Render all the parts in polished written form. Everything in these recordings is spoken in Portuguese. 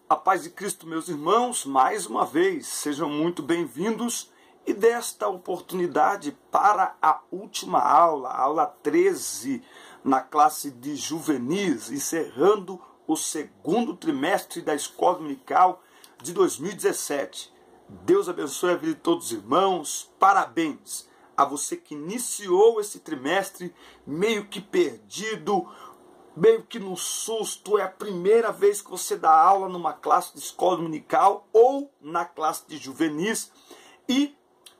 A paz de Cristo, meus irmãos, mais uma vez, sejam muito bem-vindos e desta oportunidade para a última aula, a aula 13, na classe de juvenis, encerrando o segundo trimestre da Escola Dominical de 2017. Deus abençoe a vida de todos os irmãos, parabéns a você que iniciou esse trimestre meio que perdido, meio que no susto, é a primeira vez que você dá aula numa classe de escola dominical ou na classe de juvenis e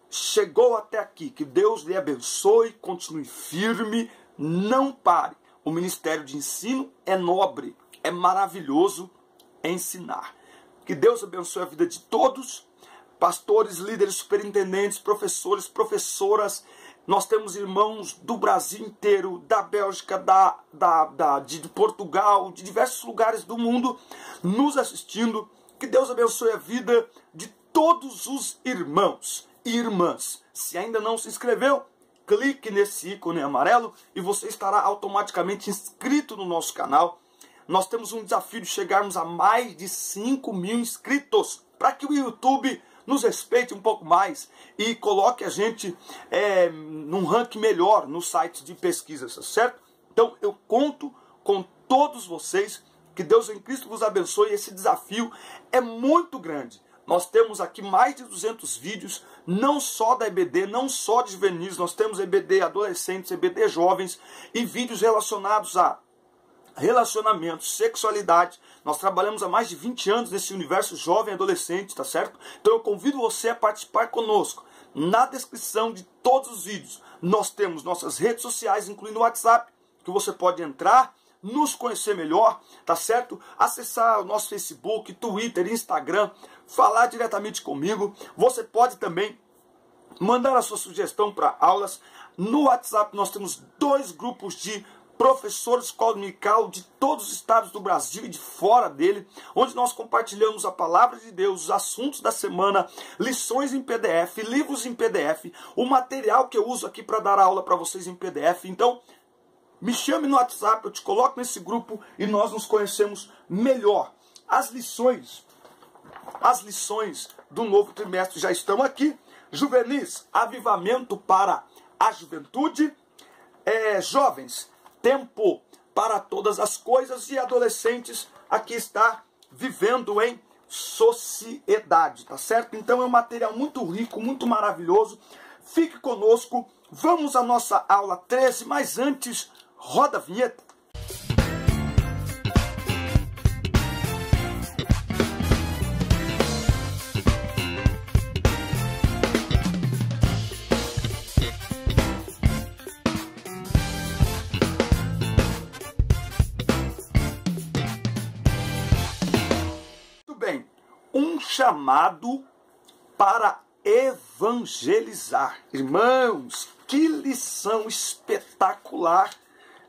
chegou até aqui. Que Deus lhe abençoe, continue firme, não pare. O ministério de ensino é nobre, é maravilhoso ensinar. Que Deus abençoe a vida de todos, pastores, líderes, superintendentes, professores, professoras. Nós temos irmãos do Brasil inteiro, da Bélgica, de Portugal, de diversos lugares do mundo nos assistindo. Que Deus abençoe a vida de todos os irmãos e irmãs. Se ainda não se inscreveu, clique nesse ícone amarelo e você estará automaticamente inscrito no nosso canal. Nós temos um desafio de chegarmos a mais de 5.000 inscritos para que o YouTube nos respeite um pouco mais e coloque a gente num ranking melhor nos sites de pesquisa, certo? Então eu conto com todos vocês, que Deus em Cristo vos abençoe. Esse desafio é muito grande. Nós temos aqui mais de 200 vídeos, não só da EBD, não só de juvenis, nós temos EBD adolescentes, EBD jovens e vídeos relacionados a relacionamentos, sexualidade. Nós trabalhamos há mais de 20 anos nesse universo jovem e adolescente, tá certo? Então eu convido você a participar conosco. Na descrição de todos os vídeos, nós temos nossas redes sociais, incluindo o WhatsApp, que você pode entrar, nos conhecer melhor, tá certo? Acessar o nosso Facebook, Twitter, Instagram, falar diretamente comigo. Você pode também mandar a sua sugestão para aulas. No WhatsApp nós temos 2 grupos de professores de escola dominical de todos os estados do Brasil e de fora dele, onde nós compartilhamos a palavra de Deus, os assuntos da semana, lições em PDF, livros em PDF, o material que eu uso aqui para dar aula para vocês em PDF. Então, me chame no WhatsApp, eu te coloco nesse grupo e nós nos conhecemos melhor. As lições do novo trimestre já estão aqui. Juvenis, avivamento para a juventude. Jovens, tempo para todas as coisas. E adolescentes, aqui está vivendo em sociedade, tá certo? Então é um material muito rico, muito maravilhoso. Fique conosco, vamos à nossa aula 13, mas antes, roda a vinheta. Um chamado para evangelizar. Irmãos, que lição espetacular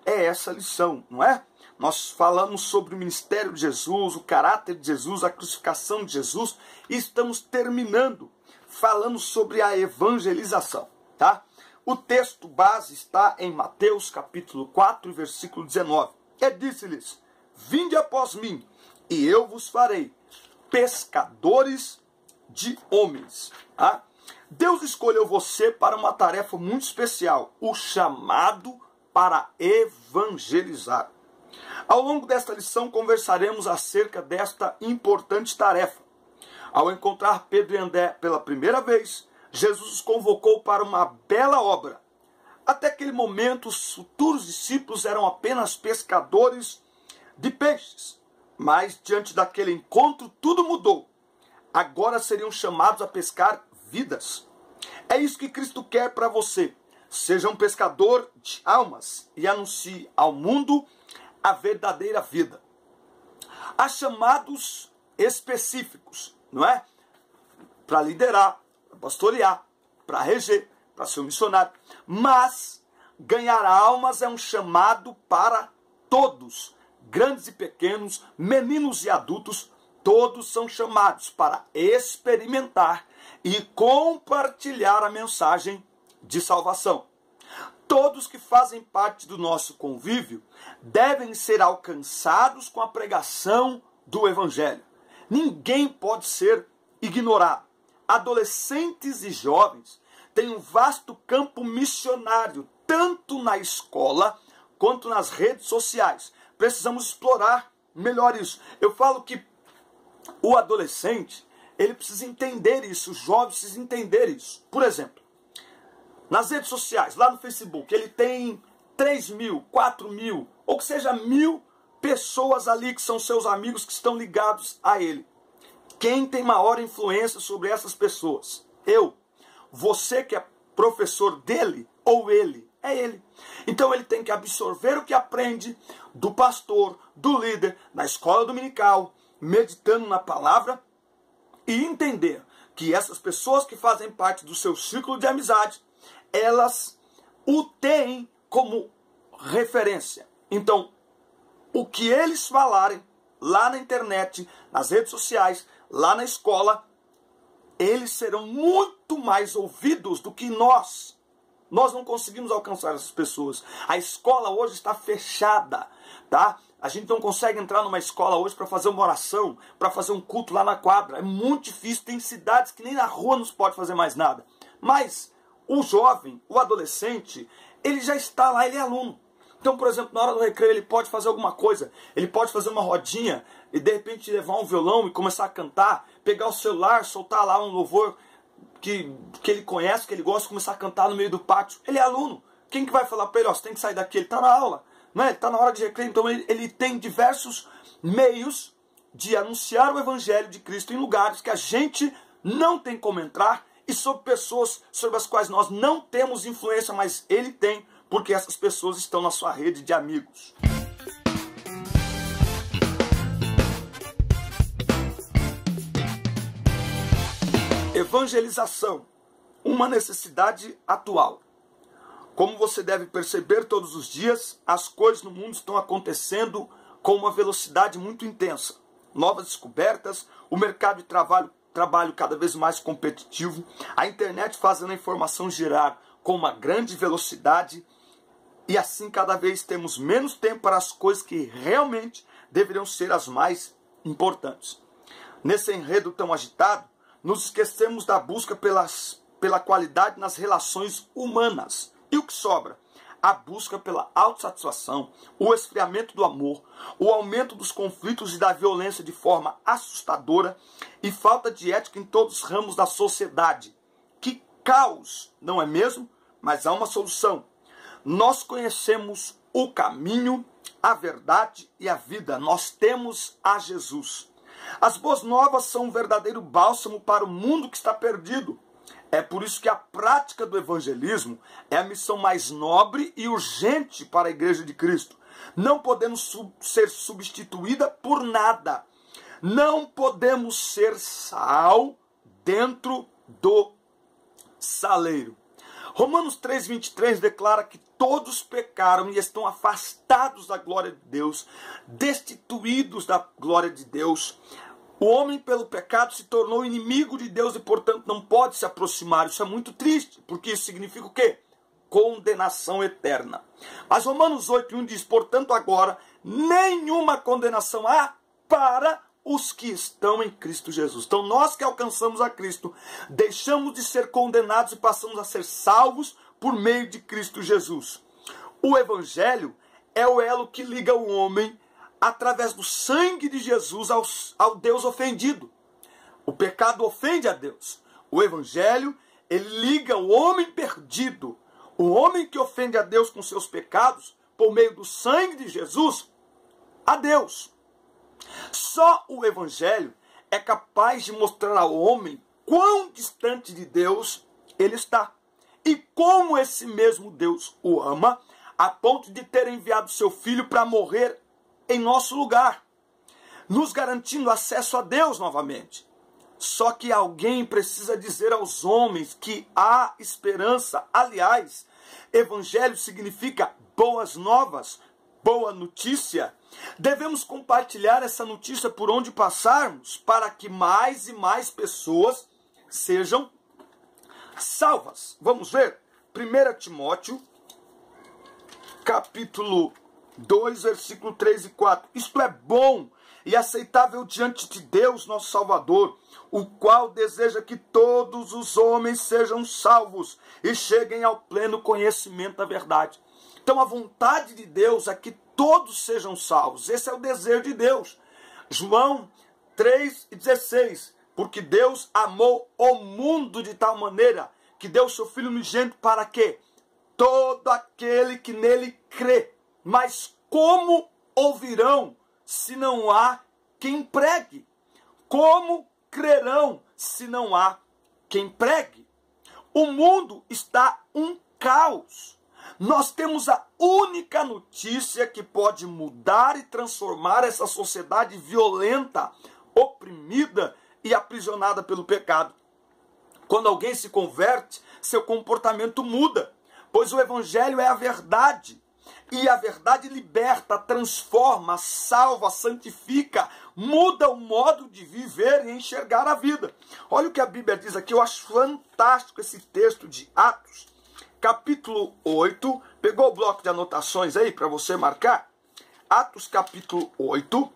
é essa lição, não é? Nós falamos sobre o ministério de Jesus, o caráter de Jesus, a crucificação de Jesus, e estamos terminando falando sobre a evangelização, tá? O texto base está em Mateus capítulo 4, versículo 19. Disse-lhes: vinde após mim, e eu vos farei pescadores de homens. Tá? Deus escolheu você para uma tarefa muito especial, o chamado para evangelizar. Ao longo desta lição conversaremos acerca desta importante tarefa. Ao encontrar Pedro e André pela primeira vez, Jesus os convocou para uma bela obra. Até aquele momento, os futuros discípulos eram apenas pescadores de peixes. Mas diante daquele encontro tudo mudou. Agora seriam chamados a pescar vidas. É isso que Cristo quer para você. Seja um pescador de almas e anuncie ao mundo a verdadeira vida. Há chamados específicos, não é? Para liderar, para pastorear, para reger, para ser um missionário. Mas ganhar almas é um chamado para todos. Grandes e pequenos, meninos e adultos, todos são chamados para experimentar e compartilhar a mensagem de salvação. Todos que fazem parte do nosso convívio devem ser alcançados com a pregação do Evangelho. ninguém pode ser ignorado. Adolescentes e jovens têm um vasto campo missionário, tanto na escola quanto nas redes sociais. Precisamos explorar melhor isso. Eu falo que o adolescente, ele precisa entender isso, os jovens precisam entender isso. Por exemplo, nas redes sociais, lá no Facebook, ele tem 3.000, 4.000, ou que seja 1.000 pessoas ali que são seus amigos que estão ligados a ele. Quem tem maior influência sobre essas pessoas? Eu. Você que é professor dele ou ele? É ele. Então ele tem que absorver o que aprende do pastor, do líder, na escola dominical, meditando na palavra e entender que essas pessoas que fazem parte do seu círculo de amizade, elas o têm como referência. Então, o que eles falarem lá na internet, nas redes sociais, lá na escola, eles serão muito mais ouvidos do que nós. Nós não conseguimos alcançar essas pessoas. A escola hoje está fechada, tá? A gente não consegue entrar numa escola hoje para fazer uma oração, para fazer um culto lá na quadra. É muito difícil, tem cidades que nem na rua não se pode fazer mais nada. Mas o jovem, o adolescente, ele já está lá, ele é aluno. Então, por exemplo, na hora do recreio ele pode fazer alguma coisa, ele pode fazer uma rodinha e de repente levar um violão e começar a cantar, pegar o celular, soltar lá um louvor que ele conhece, que ele gosta, e começar a cantar no meio do pátio. Ele é aluno. Quem que vai falar para ele, ó, você tem que sair daqui? Ele está na aula, não é? Ele está na hora de recreio, então ele tem diversos meios de anunciar o evangelho de Cristo em lugares que a gente não tem como entrar e sobre pessoas sobre as quais nós não temos influência, mas ele tem, porque essas pessoas estão na sua rede de amigos. Evangelização, uma necessidade atual. Como você deve perceber, todos os dias as coisas no mundo estão acontecendo com uma velocidade muito intensa. Novas descobertas, o mercado de trabalho cada vez mais competitivo, a internet fazendo a informação girar com uma grande velocidade. E assim cada vez temos menos tempo para as coisas que realmente deveriam ser as mais importantes. Nesse enredo tão agitado, nos esquecemos da busca pela qualidade nas relações humanas. E o que sobra? A busca pela autossatisfação, o esfriamento do amor, o aumento dos conflitos e da violência de forma assustadora e falta de ética em todos os ramos da sociedade. Que caos, não é mesmo? Mas há uma solução. Nós conhecemos o caminho, a verdade e a vida. Nós temos a Jesus. As boas novas são um verdadeiro bálsamo para o mundo que está perdido. É por isso que a prática do evangelismo é a missão mais nobre e urgente para a Igreja de Cristo. Não podemos ser substituída por nada. Não podemos ser sal dentro do saleiro. Romanos 3,23 declara que todos pecaram e estão afastados da glória de Deus, destituídos da glória de Deus. O homem, pelo pecado, se tornou inimigo de Deus e, portanto, não pode se aproximar. Isso é muito triste, porque isso significa o quê? Condenação eterna. Mas Romanos 8,1 diz, portanto, agora, nenhuma condenação há para os que estão em Cristo Jesus. Então, nós que alcançamos a Cristo, deixamos de ser condenados e passamos a ser salvos por meio de Cristo Jesus. O Evangelho é o elo que liga o homem através do sangue de Jesus ao Deus ofendido. O pecado ofende a Deus. O Evangelho, ele liga o homem perdido, o homem que ofende a Deus com seus pecados, por meio do sangue de Jesus, a Deus. Só o Evangelho é capaz de mostrar ao homem quão distante de Deus ele está. E como esse mesmo Deus o ama, a ponto de ter enviado seu Filho para morrer em nosso lugar, nos garantindo acesso a Deus novamente. Só que alguém precisa dizer aos homens que há esperança. Aliás, Evangelho significa boas novas, boa notícia. Devemos compartilhar essa notícia por onde passarmos, para que mais e mais pessoas sejam salvas. Vamos ver? 1 Timóteo, capítulo 2, versículo 3 e 4. Isto é bom e aceitável diante de Deus, nosso Salvador, o qual deseja que todos os homens sejam salvos e cheguem ao pleno conhecimento da verdade. Então a vontade de Deus é que todos sejam salvos. Esse é o desejo de Deus. João 3,16, porque Deus amou o mundo de tal maneira que deu o seu Filho unigênito para que todo aquele que nele crê. Mas como ouvirão se não há quem pregue? Como crerão se não há quem pregue? O mundo está um caos. Nós temos a única notícia que pode mudar e transformar essa sociedade violenta, oprimida e aprisionada pelo pecado. Quando alguém se converte, seu comportamento muda, pois o Evangelho é a verdade. E a verdade liberta, transforma, salva, santifica, muda o modo de viver e enxergar a vida. Olha o que a Bíblia diz aqui, eu acho fantástico esse texto de Atos, capítulo 8. Pegou o bloco de anotações aí para você marcar? Atos capítulo 8,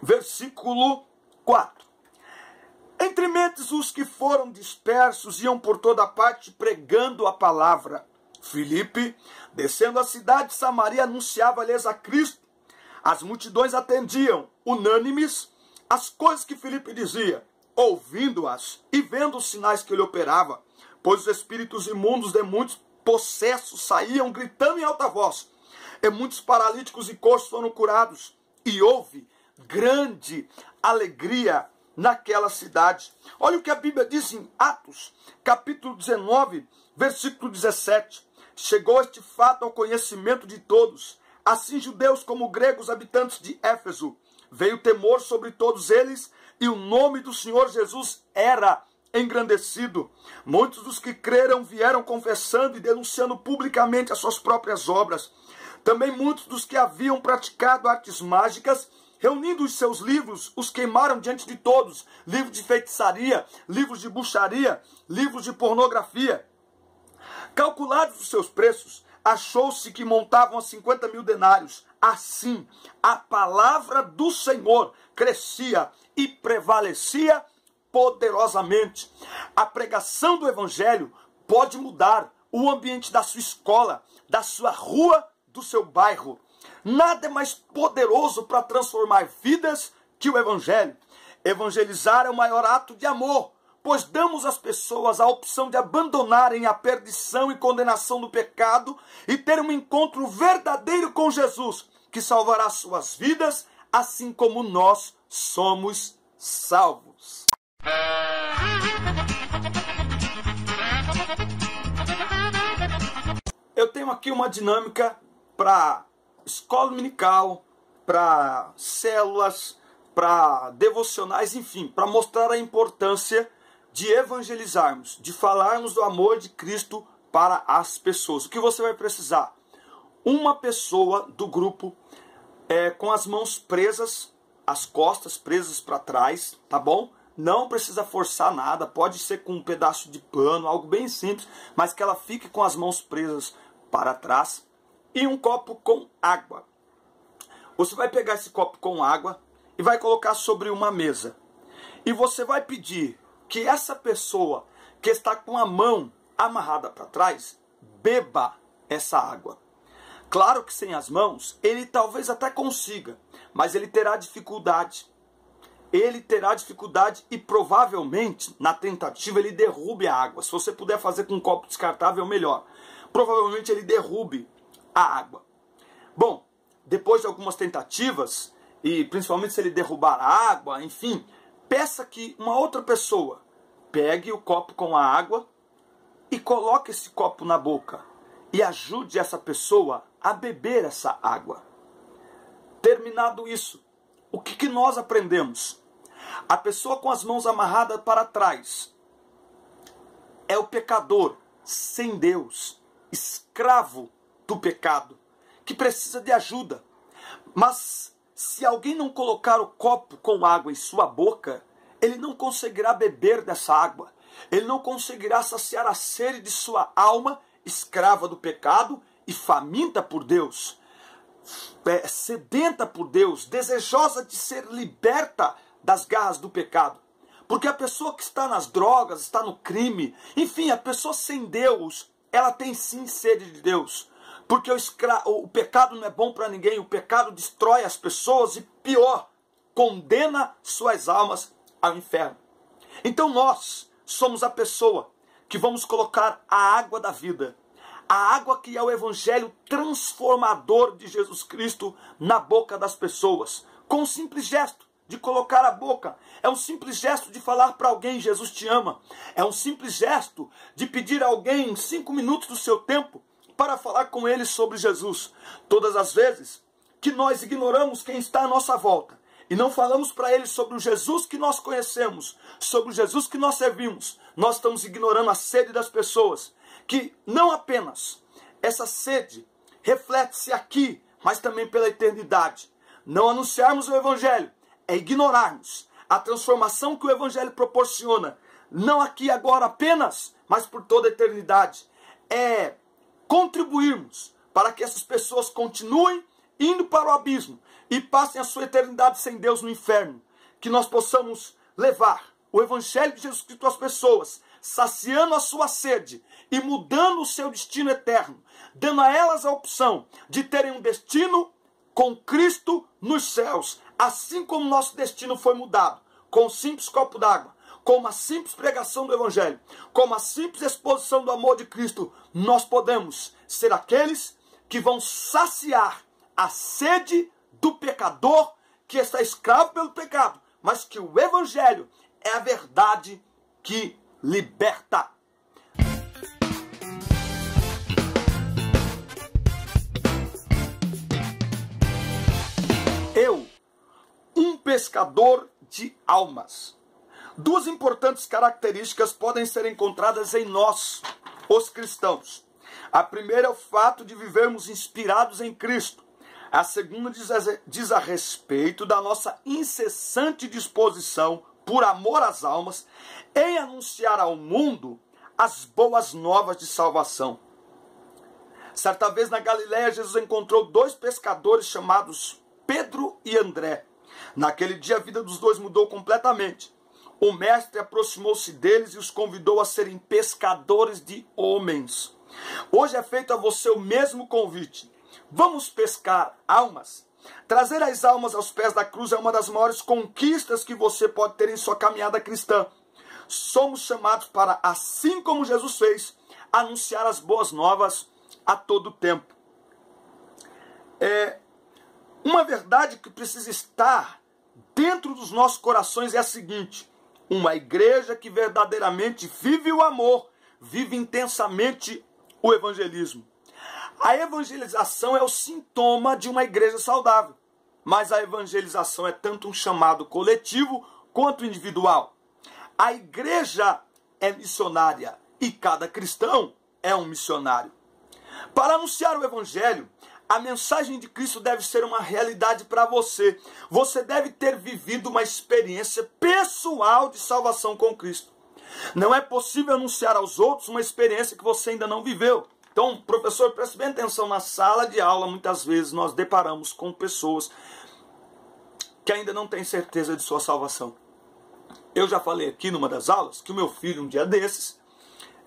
versículo 4. Entre mentes os que foram dispersos iam por toda parte pregando a palavra. Filipe, descendo a cidade de Samaria, anunciava-lhes a Cristo. As multidões atendiam, unânimes, as coisas que Filipe dizia, ouvindo-as e vendo os sinais que ele operava, pois os espíritos imundos de muitos possessos saíam gritando em alta voz, e muitos paralíticos e coxos foram curados, e houve grande alegria naquela cidade. Olha o que a Bíblia diz em Atos, capítulo 19, versículo 17. Chegou este fato ao conhecimento de todos, assim judeus como gregos, habitantes de Éfeso. Veio temor sobre todos eles, e o nome do Senhor Jesus era engrandecido. Muitos dos que creram vieram confessando e denunciando publicamente as suas próprias obras. Também muitos dos que haviam praticado artes mágicas, reunindo os seus livros, os queimaram diante de todos. Livros de feitiçaria, livros de bruxaria, livros de pornografia. Calculados os seus preços, achou-se que montavam a 50.000 denários. Assim, a palavra do Senhor crescia e prevalecia poderosamente. A pregação do Evangelho pode mudar o ambiente da sua escola, da sua rua, do seu bairro. Nada é mais poderoso para transformar vidas que o Evangelho. Evangelizar é o maior ato de amor, pois damos às pessoas a opção de abandonarem a perdição e condenação do pecado e ter um encontro verdadeiro com Jesus, que salvará suas vidas, assim como nós somos salvos. Eu tenho aqui uma dinâmica para escola dominical, para células, para devocionais, enfim, para mostrar a importância de evangelizarmos, de falarmos do amor de Cristo para as pessoas. O que você vai precisar? Uma pessoa do grupo com as mãos presas, as costas presas para trás, tá bom? Não precisa forçar nada, pode ser com um pedaço de pano, algo bem simples, mas que ela fique com as mãos presas para trás. E um copo com água. Você vai pegar esse copo com água e vai colocar sobre uma mesa. E você vai pedir que essa pessoa que está com a mão amarrada para trás, beba essa água. Claro que sem as mãos, ele talvez até consiga, mas ele terá dificuldade. Ele terá dificuldade e provavelmente, na tentativa, ele derrube a água. Se você puder fazer com um copo descartável, melhor. Provavelmente ele derrube a água. Bom, depois de algumas tentativas, e principalmente se ele derrubar a água, enfim, peça que uma outra pessoa pegue o copo com a água e coloque esse copo na boca e ajude essa pessoa a beber essa água. Terminado isso, o que nós aprendemos? A pessoa com as mãos amarradas para trás é o pecador sem Deus, escravo do pecado, que precisa de ajuda. Mas se alguém não colocar o copo com água em sua boca, ele não conseguirá beber dessa água. Ele não conseguirá saciar a sede de sua alma, escrava do pecado e faminta por Deus. sedenta por Deus, desejosa de ser liberta das garras do pecado. Porque a pessoa que está nas drogas, está no crime, enfim, a pessoa sem Deus, ela tem sim sede de Deus. Porque o pecado não é bom para ninguém, o pecado destrói as pessoas e, pior, condena suas almas ao inferno. Então nós somos a pessoa que vamos colocar a água da vida, a água que é o evangelho transformador de Jesus Cristo na boca das pessoas, com um simples gesto de colocar a boca, é um simples gesto de falar para alguém: Jesus te ama, é um simples gesto de pedir a alguém 5 minutos do seu tempo para falar com ele sobre Jesus. Todas as vezes que nós ignoramos quem está à nossa volta e não falamos para ele sobre o Jesus que nós conhecemos, sobre o Jesus que nós servimos, nós estamos ignorando a sede das pessoas, que não apenas essa sede reflete-se aqui, mas também pela eternidade. Não anunciarmos o evangelho é ignorarmos a transformação que o evangelho proporciona, não aqui agora apenas, mas por toda a eternidade. É contribuirmos para que essas pessoas continuem indo para o abismo e passem a sua eternidade sem Deus no inferno. Que nós possamos levar o evangelho de Jesus Cristo às pessoas, saciando a sua sede e mudando o seu destino eterno, dando a elas a opção de terem um destino com Cristo nos céus, assim como nosso destino foi mudado, com um simples copo d'água, com uma simples pregação do evangelho, com uma simples exposição do amor de Cristo. Nós podemos ser aqueles que vão saciar a sede do pecador que está escravo pelo pecado, mas que o evangelho é a verdade que liberta. Eu, um pescador de almas. Duas importantes características podem ser encontradas em nós, os cristãos. A primeira é o fato de vivermos inspirados em Cristo. A segunda diz a respeito da nossa incessante disposição, por amor às almas, em anunciar ao mundo as boas novas de salvação. Certa vez na Galileia, Jesus encontrou 2 pescadores chamados Pedro e André. Naquele dia a vida dos dois mudou completamente. O mestre aproximou-se deles e os convidou a serem pescadores de homens. Hoje é feito a você o mesmo convite. Vamos pescar almas? Trazer as almas aos pés da cruz é uma das maiores conquistas que você pode ter em sua caminhada cristã. Somos chamados para, assim como Jesus fez, anunciar as boas novas a todo tempo. Uma verdade que precisa estar dentro dos nossos corações é a seguinte: uma igreja que verdadeiramente vive o amor, vive intensamente o evangelismo. A evangelização é o sintoma de uma igreja saudável, mas a evangelização é tanto um chamado coletivo quanto individual. A igreja é missionária e cada cristão é um missionário. Para anunciar o evangelho, a mensagem de Cristo deve ser uma realidade para você. Você deve ter vivido uma experiência pessoal de salvação com Cristo. Não é possível anunciar aos outros uma experiência que você ainda não viveu. Então, professor, preste bem atenção, na sala de aula, muitas vezes nós deparamos com pessoas que ainda não têm certeza de sua salvação. Eu já falei aqui numa das aulas que o meu filho, um dia desses,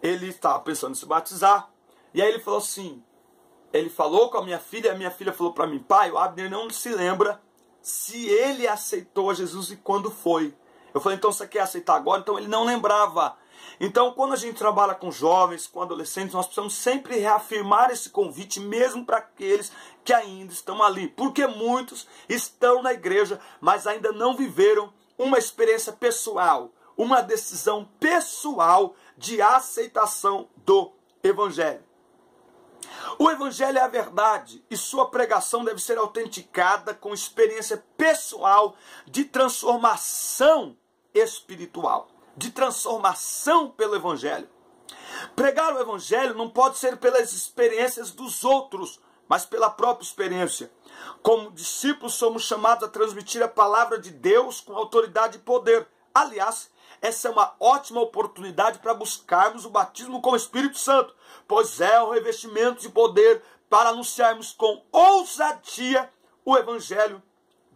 ele estava pensando em se batizar, e aí ele falou assim, ele falou com a minha filha, e a minha filha falou para mim: pai, o Abner não se lembra se ele aceitou a Jesus e quando foi. Eu falei: então você quer aceitar agora? Então ele não lembrava. Então, quando a gente trabalha com jovens, com adolescentes, nós precisamos sempre reafirmar esse convite, mesmo para aqueles que ainda estão ali. Porque muitos estão na igreja, mas ainda não viveram uma experiência pessoal, uma decisão pessoal de aceitação do evangelho. O evangelho é a verdade e sua pregação deve ser autenticada com experiência pessoal de transformação espiritual, de transformação pelo evangelho. Pregar o evangelho não pode ser pelas experiências dos outros, mas pela própria experiência. Como discípulos somos chamados a transmitir a palavra de Deus com autoridade e poder. Aliás, essa é uma ótima oportunidade para buscarmos o batismo com o Espírito Santo, pois é o revestimento de poder para anunciarmos com ousadia o Evangelho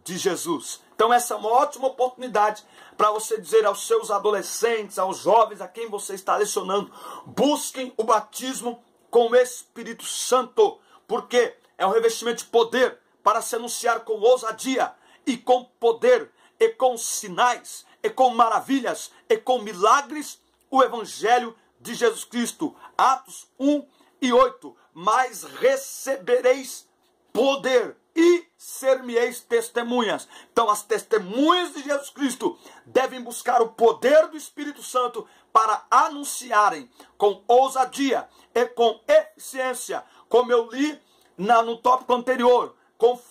de Jesus. Então essa é uma ótima oportunidade para você dizer aos seus adolescentes, aos jovens a quem você está lecionando: busquem o batismo com o Espírito Santo, porque é um revestimento de poder para se anunciar com ousadia e com poder e com sinais e com maravilhas e com milagres o Evangelho de Jesus Cristo. Atos 1:8. Mas recebereis poder e ser-me-eis testemunhas. Então as testemunhas de Jesus Cristo devem buscar o poder do Espírito Santo para anunciarem com ousadia e com eficiência, como eu li no tópico anterior,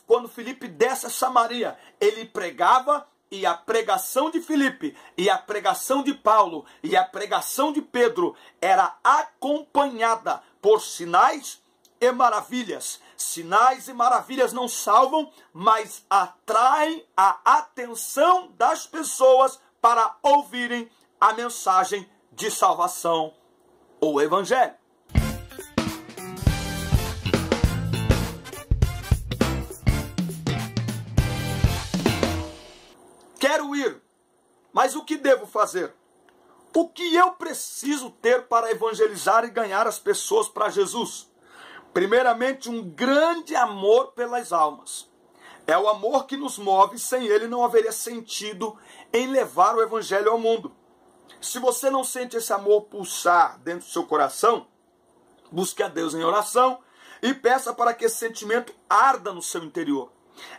quando Filipe desce a Samaria, ele pregava, e a pregação de Filipe, e a pregação de Paulo, e a pregação de Pedro era acompanhada por sinais e maravilhas. Sinais e maravilhas não salvam, mas atraem a atenção das pessoas para ouvirem a mensagem de salvação, o Evangelho. Quero ir, mas o que devo fazer? O que eu preciso ter para evangelizar e ganhar as pessoas para Jesus? Primeiramente, um grande amor pelas almas. É o amor que nos move, sem ele não haveria sentido em levar o Evangelho ao mundo. Se você não sente esse amor pulsar dentro do seu coração, busque a Deus em oração e peça para que esse sentimento arda no seu interior.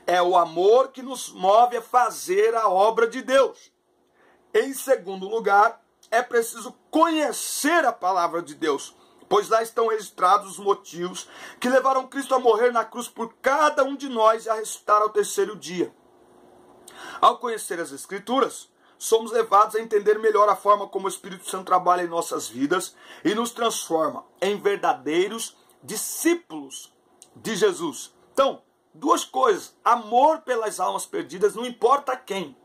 É o amor que nos move a fazer a obra de Deus. Em segundo lugar, é preciso conhecer a palavra de Deus, pois lá estão registrados os motivos que levaram Cristo a morrer na cruz por cada um de nós e a ressuscitar ao terceiro dia. Ao conhecer as Escrituras, somos levados a entender melhor a forma como o Espírito Santo trabalha em nossas vidas e nos transforma em verdadeiros discípulos de Jesus. Então, duas coisas: amor pelas almas perdidas, não importa quem.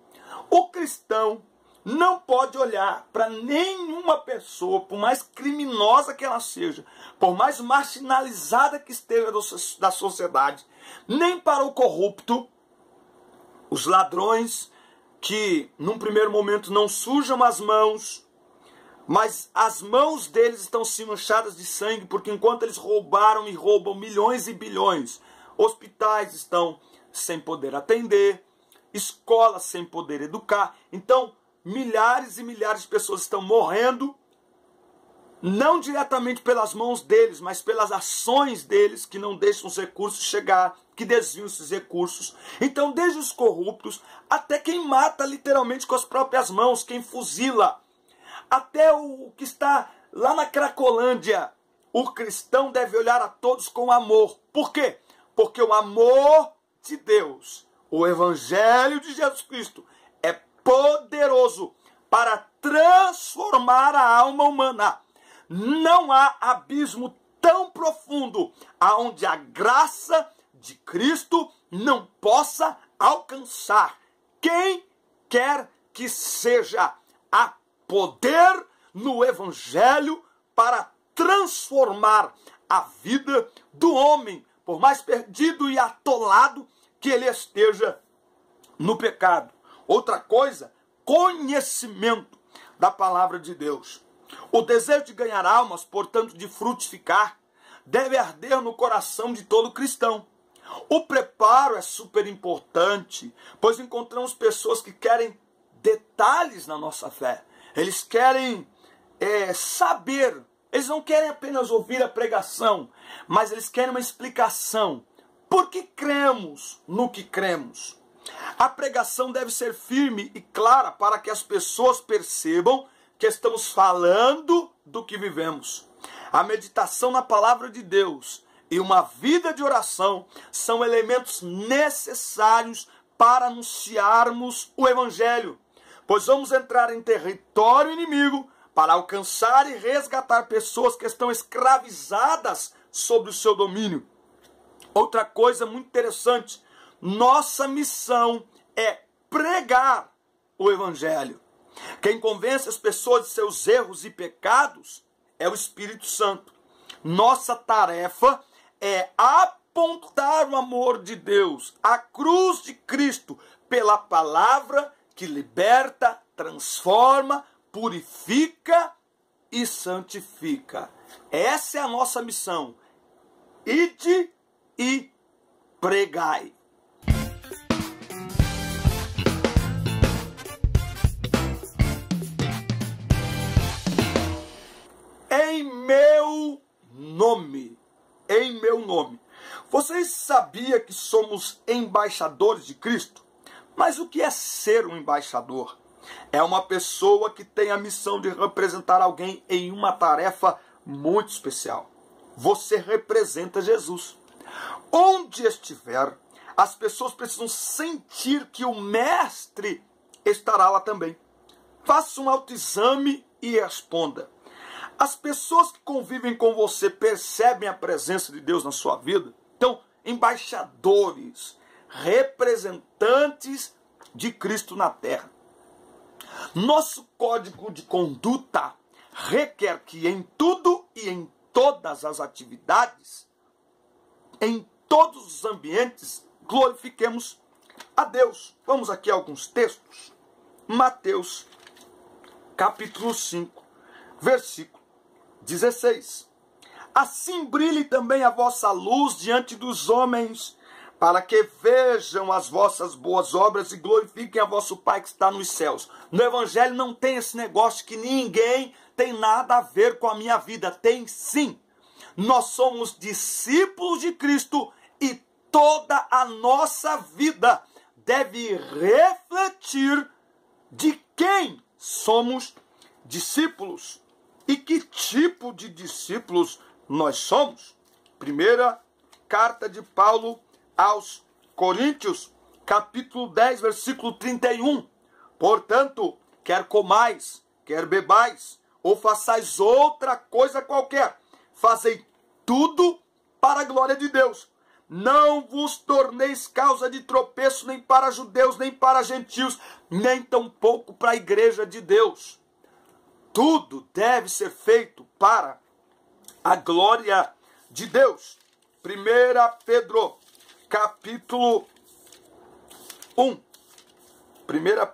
O cristão não pode olhar para nenhuma pessoa, por mais criminosa que ela seja, por mais marginalizada que esteja da sociedade, nem para o corrupto, os ladrões que num primeiro momento não sujam as mãos, mas as mãos deles estão se manchadas de sangue, porque enquanto eles roubaram e roubam milhões e bilhões, hospitais estão sem poder atender, escolas sem poder educar. Então, milhares e milhares de pessoas estão morrendo, não diretamente pelas mãos deles, mas pelas ações deles, que não deixam os recursos chegar, que desviam esses recursos. Então, desde os corruptos, até quem mata literalmente com as próprias mãos, quem fuzila, até o que está lá na Cracolândia, o cristão deve olhar a todos com amor. Por quê? Porque o amor de Deus, o Evangelho de Jesus Cristo, é poderoso para transformar a alma humana. Não há abismo tão profundo aonde a graça de Cristo não possa alcançar quem quer que seja. Há poder no Evangelho para transformar a vida do homem, por mais perdido e atolado que ele esteja no pecado. Outra coisa, conhecimento da palavra de Deus. O desejo de ganhar almas, portanto de frutificar, deve arder no coração de todo cristão. O preparo é super importante, pois encontramos pessoas que querem detalhes na nossa fé. Eles querem saber, eles não querem apenas ouvir a pregação, mas eles querem uma explicação. Por que cremos no que cremos? A pregação deve ser firme e clara para que as pessoas percebam que estamos falando do que vivemos. A meditação na palavra de Deus e uma vida de oração são elementos necessários para anunciarmos o Evangelho, pois vamos entrar em território inimigo para alcançar e resgatar pessoas que estão escravizadas sob o seu domínio. Outra coisa muito interessante, nossa missão é pregar o Evangelho. Quem convence as pessoas de seus erros e pecados é o Espírito Santo. Nossa tarefa é apontar o amor de Deus, a cruz de Cristo, pela palavra que liberta, transforma, purifica e santifica. Essa é a nossa missão. Ide e pregai. Em meu nome. Em meu nome. Vocês sabiam que somos embaixadores de Cristo? Mas o que é ser um embaixador? É uma pessoa que tem a missão de representar alguém em uma tarefa muito especial. Você representa Jesus. Onde estiver, as pessoas precisam sentir que o Mestre estará lá também. Faça um autoexame e responda. As pessoas que convivem com você percebem a presença de Deus na sua vida? Então, embaixadores, representantes de Cristo na terra. Nosso código de conduta requer que em tudo e em todas as atividades, em todos os ambientes, glorifiquemos a Deus. Vamos aqui a alguns textos. Mateus, capítulo 5, versículo 16. Assim brilhe também a vossa luz diante dos homens, para que vejam as vossas boas obras e glorifiquem a vosso Pai que está nos céus. No Evangelho não tem esse negócio que ninguém tem nada a ver com a minha vida. Tem sim. Nós somos discípulos de Cristo e toda a nossa vida deve refletir de quem somos discípulos. E que tipo de discípulos nós somos? Primeira carta de Paulo aos Coríntios, capítulo 10, versículo 31. Portanto, quer comais, quer bebais, ou façais outra coisa qualquer, fazei tudo para a glória de Deus. Não vos torneis causa de tropeço nem para judeus, nem para gentios, nem tampouco para a igreja de Deus. Tudo deve ser feito para a glória de Deus. 1 Pedro, capítulo 1. 1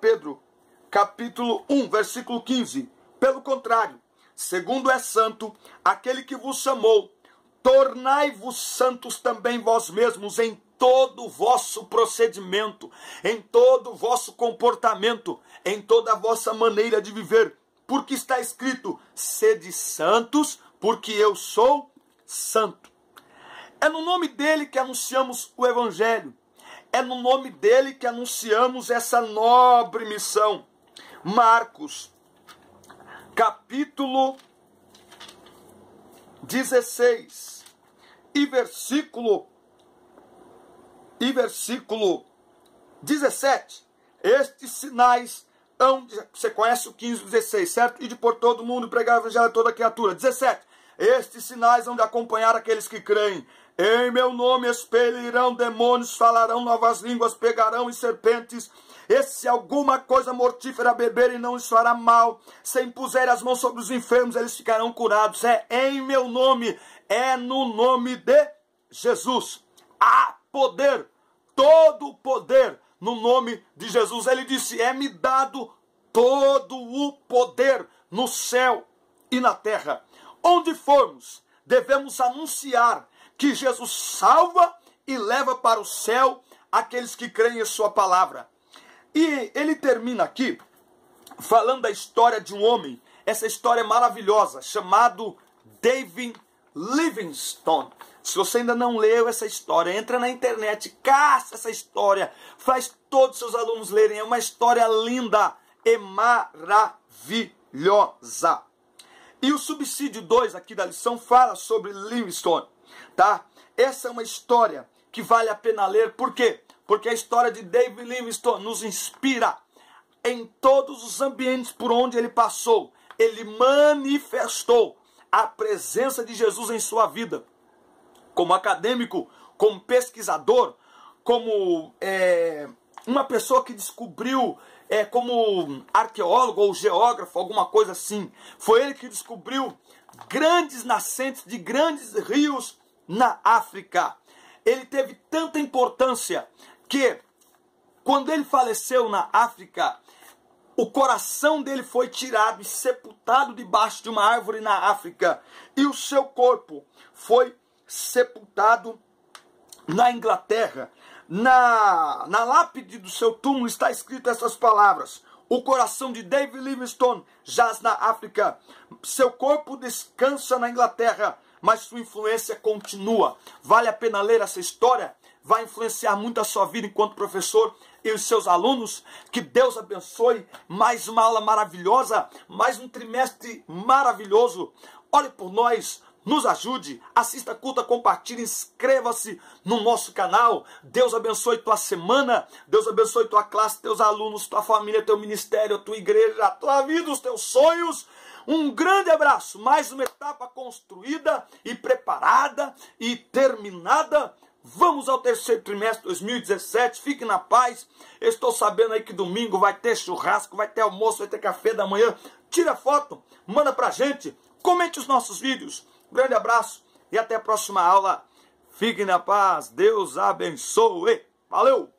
Pedro, capítulo 1, versículo 15. Pelo contrário, segundo é santo aquele que vos chamou, tornai-vos santos também vós mesmos em todo o vosso procedimento, em todo o vosso comportamento, em toda a vossa maneira de viver. Porque está escrito, sede santos, porque eu sou santo. É no nome dele que anunciamos o Evangelho. É no nome dele que anunciamos essa nobre missão. Marcos, capítulo 16, e versículo 17. Estes sinais você conhece o 15 e 16, certo? E de por todo mundo pregar o evangelho a toda criatura. 17. Estes sinais hão de acompanhar aqueles que creem. Em meu nome expelirão demônios, falarão novas línguas, pegarão em serpentes. E se alguma coisa mortífera beberem, não lhes fará mal. Se impuserem as mãos sobre os enfermos, eles ficarão curados. É em meu nome, é no nome de Jesus. Há poder, todo o poder no nome de Jesus. Ele disse, é-me dado todo o poder no céu e na terra. Onde formos, devemos anunciar que Jesus salva e leva para o céu aqueles que creem em sua palavra. E ele termina aqui falando da história de um homem, essa história é maravilhosa, chamado David Livingstone. Se você ainda não leu essa história, entra na internet, caça essa história, faz todos os seus alunos lerem. É uma história linda e maravilhosa. E o subsídio 2 aqui da lição fala sobre Livingstone, tá? Essa é uma história que vale a pena ler. Por quê? Porque a história de David Livingstone nos inspira em todos os ambientes por onde ele passou. Ele manifestou a presença de Jesus em sua vida. Como acadêmico, como pesquisador, como uma pessoa que descobriu, como arqueólogo ou geógrafo, alguma coisa assim. Foi ele que descobriu grandes nascentes de grandes rios na África. Ele teve tanta importância que, quando ele faleceu na África, o coração dele foi tirado e sepultado debaixo de uma árvore na África. E o seu corpo foi sepultado na Inglaterra. Na lápide do seu túmulo está escrito essas palavras: o coração de David Livingstone jaz na África. Seu corpo descansa na Inglaterra, mas sua influência continua. Vale a pena ler essa história. Vai influenciar muito a sua vida enquanto professor e os seus alunos. Que Deus abençoe. Mais uma aula maravilhosa, mais um trimestre maravilhoso. Ore por nós, nos ajude, assista, curta, compartilhe, inscreva-se no nosso canal. Deus abençoe tua semana, Deus abençoe tua classe, teus alunos, tua família, teu ministério, tua igreja, a tua vida, os teus sonhos. Um grande abraço, mais uma etapa construída e preparada e terminada. Vamos ao terceiro trimestre de 2017, fique na paz. Estou sabendo aí que domingo vai ter churrasco, vai ter almoço, vai ter café da manhã. Tira foto, manda pra gente, comente os nossos vídeos. Grande abraço e até a próxima aula. Fiquem na paz, Deus abençoe. Valeu!